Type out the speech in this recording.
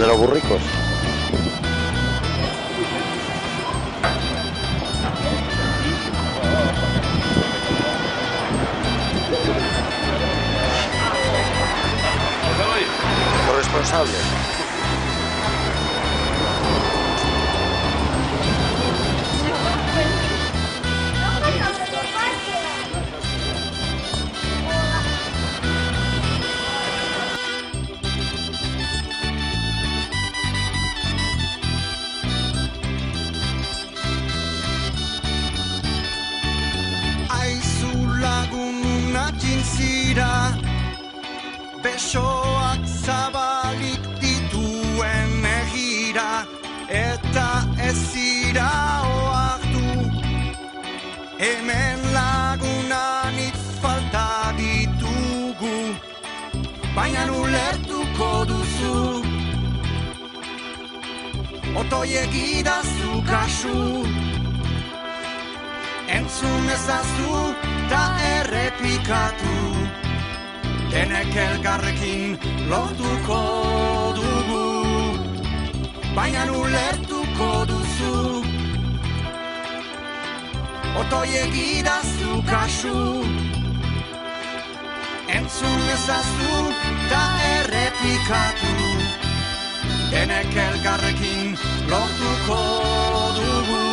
de los burricos. Corresponsable. Zira, besoak zabalik dituen egira, eta ez zira oartu. Hemen lagunan hitz falta ditugu, baina ulertuko duzu. Otoiek idazu kasu, entzun ezazu ta errepikatu, denek elkarrekin lortuko dugu, baina ulertuko duzu. Otoiek idazu kasu, entzun ezazu ta errepikatu, denek elkarrekin lortuko dugu.